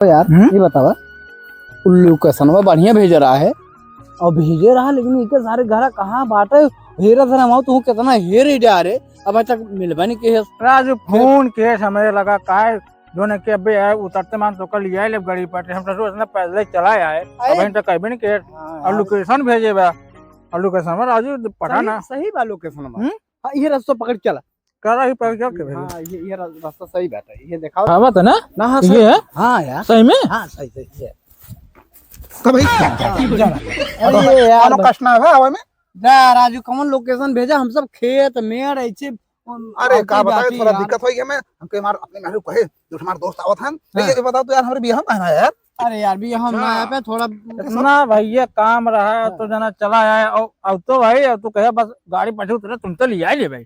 तो यार ये बतावा उल्लू का सनवा बढ़िया भेज रहा है और भेजे रहा, लेकिन इनके सारे घर कहाँ बाटे हेरा था ना तू कितना हेर ही जा रे अब तक मिलवा नहीं के राजू फोन के समय लगा काय जो ने के अबे है उतरते मान तो कल लिया ले गाड़ी पर हम तो सोचना पहले चला है अब तक कहीं नहीं के और लोकेशन भेजे बा और लोकेशन में राजू पता ना सही बा लोकेशन में ये रास्ता पकड़ चला करा ही पकड़ के भेज। हां ये रास्ता सही बात है, ये दिखाओ बात है ना ना। हां ये है हां यार सही में हां सही है कभी अरे यार कष्ट ना है हवा में जा राजू कौन लोकेशन भेजा, हम सब खेत में रहे छे। अरे का बताए थोड़ा दिक्कत होई हमें हमके हमार अपने घर कहे जो हमारे दोस्त आवत हन ये बताओ तो यार हमारे बियाह में है यार। अरे यार भी हम आया पे थोड़ा इतना भैया काम रहा तो जना चला आया और अब तो भाई अब तो कहे बस गाड़ी पछू उतरे तुम तो लिया ले भाई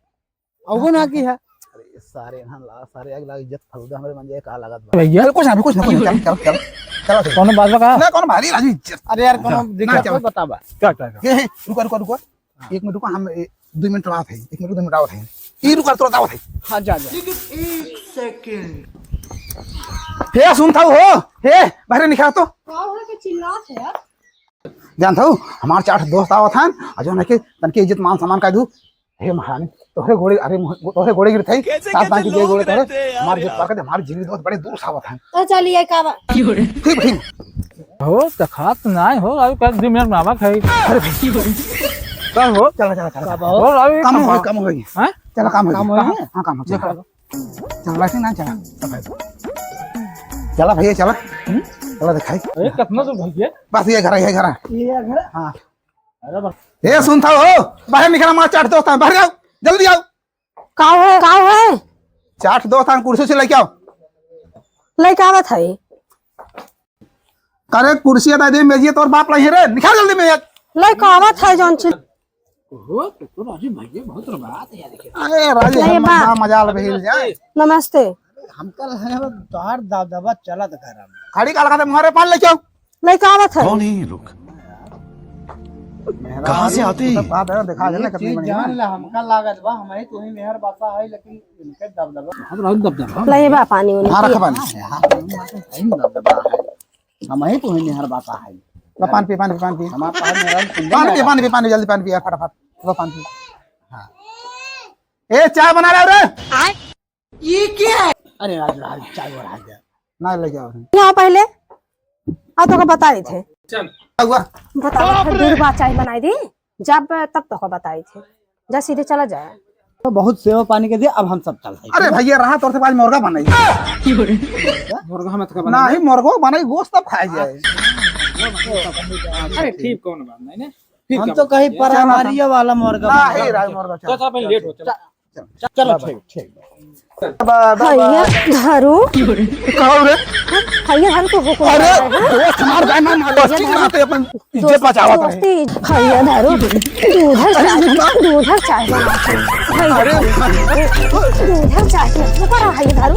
अब ना की है। अरे सारे ना सारे आग लग इज्जत फलदा हमरे मन जे का लागत भैया कुछ ना चल कौन बात का ना कौन भारी राजू इज्जत। अरे यार कौन दिक्कत बतावा क्या क्या ये रुको रुको रुको 1 मिनट रुको हम 2 मिनट बात है 1 मिनट 2 मिनट आवत है ये रुको तो आवत है। हां जा हे सुन था हो हे बाहर निकाल तो का होला के चिल्लात है यार। जान था हमार 4 दोस्त आवत हन अजो न के तन के इज्जत मान सम्मान का दू हे महारानी तोहरे घोड़े अरे तोहरे घोड़े गिर थई साथ बाकी दे घोड़े तोहरे हमार इज्जत पर के हमार जिगरी दोस्त बड़े दूर आवत हन तो चलिए का ठीक ठीक हो तो खात नहीं हो अभी कल 2 मिनट में आवा खाई अरे भाई कल हो चला हो अभी काम हो हैं चला काम हो काम हो हां काम हो चल बैठ ना चला चला भैया चला चला दिखाई ए कितना दूर भैया बस ये घर ये घर हां अरे बस ए सुन था हो बाहर निकल मार 4 दोस्त हैं बाहर आओ जल्दी आओ का है 4 दोस्त हैं कुर्सी से लेके आओ लइका आवत है करे कुर्सी दे दे मेजिए तोर बाप लाई रे निकाल जल्दी में लइका आवत है जौन छी हो तो राजू भैया बहुत बात है यार। देखिए अरे राजे नहीं, हम बा। मजाल बहिल जाए नमस्ते हम कल है तोहार दबदबा चला त घर में खड़ी काल खाते मुहारे पान लेके आओ लइका आवत है कौन है ये लोग कहाँ से आते हैं? बात है दिखा देना कितनी चीज बड़ी जान ला हमका लागत बा हमारी तू ही मेहर बासा है, लेकिन इनके दबदबा हम राजू दबदबा लइबा पानी उनी हां रख पानी दबदबा है हम ही तू ही मेहर बासा है। लो पान पी हमारा पानी पानी जल्दी पानी पी यार फटाफट लो पानी पी हां ए चाय बना रहा रे ये क्या है? अरे राजू राजू चाय बना दे ना लेके आओ यहाँ पहले आ तो का बता रहे थे क्या हुआ बता दूर बात चाय बनाई दी जब तब तो का बताई थे जा सीधे चला जाए तो बहुत सेवा पानी के दिए, अब हम सब चल अरे भैया रहा तोर से आज मुर्गा बनाई मुर्गा मत ना ही मुर्गो बनाई गोश्त तब खाए जाए अरे ठीक कौन बात नहीं ना हम तो कहीं परामारिया वाला मुर्गा ना ही राज मुर्गा तो चल अपन लेट हो चलो चलो ठीक भैया धरू कहो रे भैया धरू को हुकुम अरे कर रहे हैं। दोस्त हमार जान ना दोस्ती बनाते अपन इज्जत बचावत रहे दोस्ती भैया धरू दूधर चाय बनाते भैया दूधर चाय भैया धरू